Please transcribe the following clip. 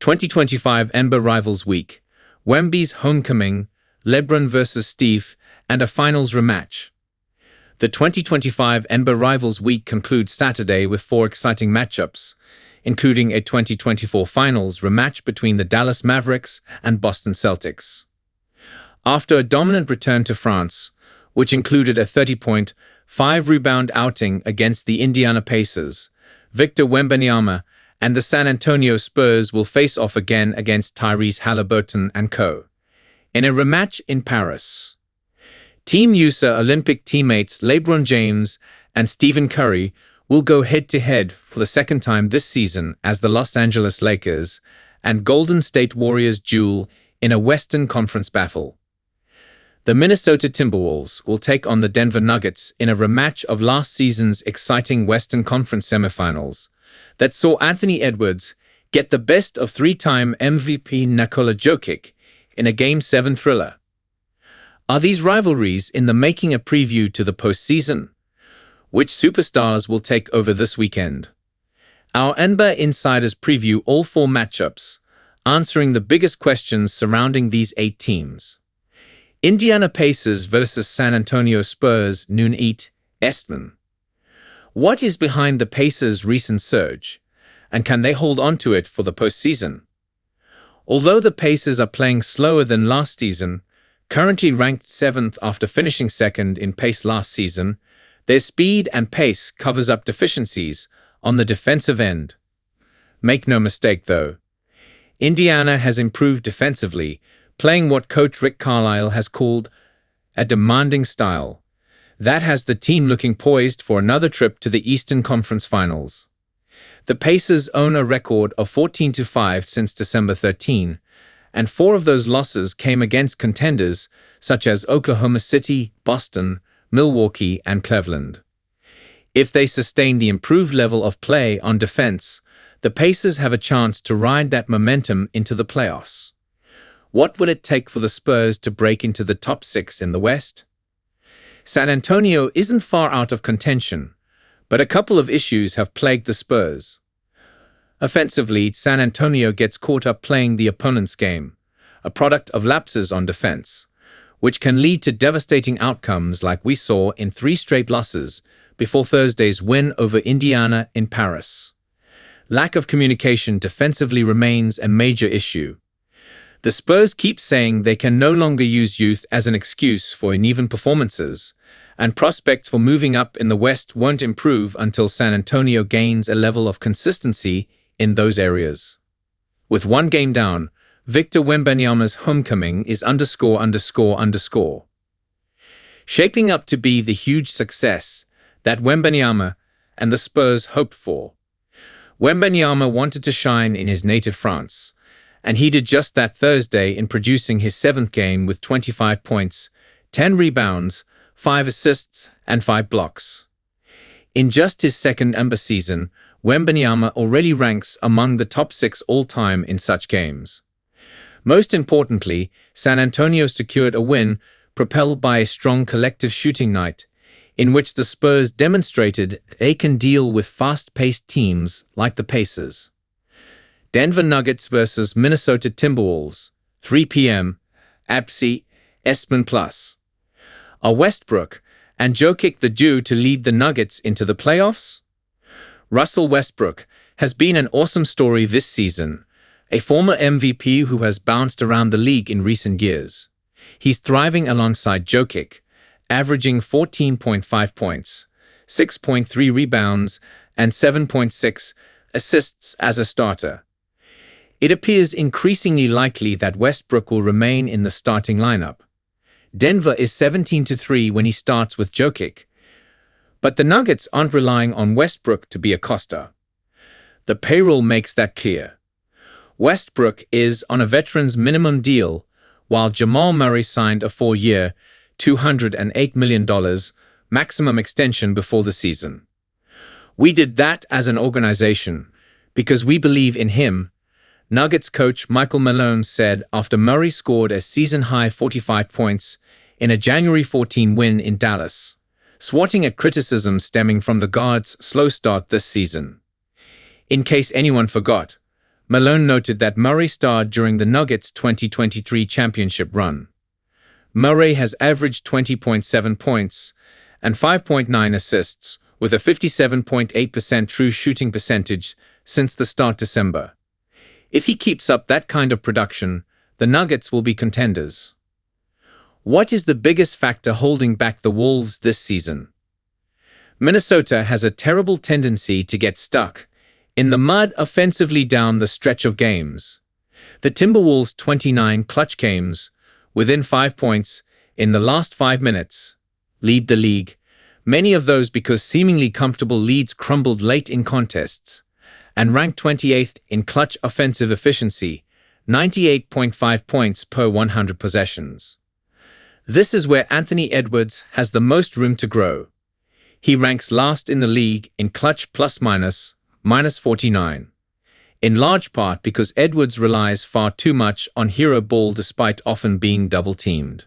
2025 NBA Rivals Week, Wemby's homecoming, LeBron vs. Steph, and a finals rematch. The 2025 NBA Rivals Week concludes Saturday with 4 exciting matchups, including a 2024 finals rematch between the Dallas Mavericks and Boston Celtics. After a dominant return to France, which included a 30-point, 5-rebound outing against the Indiana Pacers, Victor Wembanyama and the San Antonio Spurs will face off again against Tyrese Halliburton and co. in a rematch in Paris. Team USA Olympic teammates LeBron James and Stephen Curry will go head-to-head for the second time this season as the Los Angeles Lakers and Golden State Warriors duel in a Western Conference battle. The Minnesota Timberwolves will take on the Denver Nuggets in a rematch of last season's exciting Western Conference semifinals that saw Anthony Edwards get the best of 3-time MVP Nikola Jokic in a Game 7 thriller. Are these rivalries in the making a preview to the postseason? Which superstars will take over this weekend? Our NBA insiders preview all 4 matchups, answering the biggest questions surrounding these 8 teams. Indiana Pacers vs. San Antonio Spurs, noon Eastern. What is behind the Pacers' recent surge, and can they hold on to it for the postseason? Although the Pacers are playing slower than last season, currently ranked 7th after finishing 2nd in pace last season, their speed and pace covers up deficiencies on the defensive end. Make no mistake, though, Indiana has improved defensively, playing what coach Rick Carlisle has called a demanding style. That has the team looking poised for another trip to the Eastern Conference Finals. The Pacers own a record of 14-5 since December 13, and 4 of those losses came against contenders such as Oklahoma City, Boston, Milwaukee, and Cleveland. If they sustain the improved level of play on defense, the Pacers have a chance to ride that momentum into the playoffs. What will it take for the Spurs to break into the top 6 in the West? San Antonio isn't far out of contention, but a couple of issues have plagued the Spurs. Offensively, San Antonio gets caught up playing the opponent's game, a product of lapses on defense, which can lead to devastating outcomes like we saw in 3 straight losses before Thursday's win over Indiana in Paris. Lack of communication defensively remains a major issue. The Spurs keep saying they can no longer use youth as an excuse for uneven performances, and prospects for moving up in the West won't improve until San Antonio gains a level of consistency in those areas. With 1 game down, Victor Wembanyama's homecoming is ____. Shaping up to be the huge success that Wembanyama and the Spurs hoped for. Wembanyama wanted to shine in his native France, and he did just that Thursday in producing his 7th game with 25 points, 10 rebounds, 5 assists, and 5 blocks. In just his 2nd NBA season, Wembanyama already ranks among the top 6 all-time in such games. Most importantly, San Antonio secured a win propelled by a strong collective shooting night, in which the Spurs demonstrated they can deal with fast-paced teams like the Pacers. Denver Nuggets vs. Minnesota Timberwolves, 3 p.m., ABC, ESPN+. Are Westbrook and Jokic the due to lead the Nuggets into the playoffs? Russell Westbrook has been an awesome story this season, a former MVP who has bounced around the league in recent years. He's thriving alongside Jokic, averaging 14.5 points, 6.3 rebounds, and 7.6 assists as a starter. It appears increasingly likely that Westbrook will remain in the starting lineup. Denver is 17-3 when he starts with Jokic, but the Nuggets aren't relying on Westbrook to be a Costa. The payroll makes that clear. Westbrook is on a veteran's minimum deal, while Jamal Murray signed a 4-year, $208 million maximum extension before the season. We did that as an organization because we believe in him, Nuggets coach Michael Malone said after Murray scored a season-high 45 points in a January 14 win in Dallas, swatting at criticism stemming from the guard's slow start this season. In case anyone forgot, Malone noted that Murray starred during the Nuggets' 2023 championship run. Murray has averaged 20.7 points and 5.9 assists, with a 57.8% true shooting percentage since the start December. If he keeps up that kind of production, the Nuggets will be contenders. What is the biggest factor holding back the Wolves this season? Minnesota has a terrible tendency to get stuck in the mud offensively down the stretch of games. The Timberwolves' 29 clutch games, within 5 points, in the last 5 minutes, lead the league, many of those because seemingly comfortable leads crumbled late in contests, and ranked 28th in clutch offensive efficiency, 98.5 points per 100 possessions. This is where Anthony Edwards has the most room to grow. He ranks last in the league in clutch plus-minus, -49. In large part because Edwards relies far too much on hero ball despite often being double-teamed.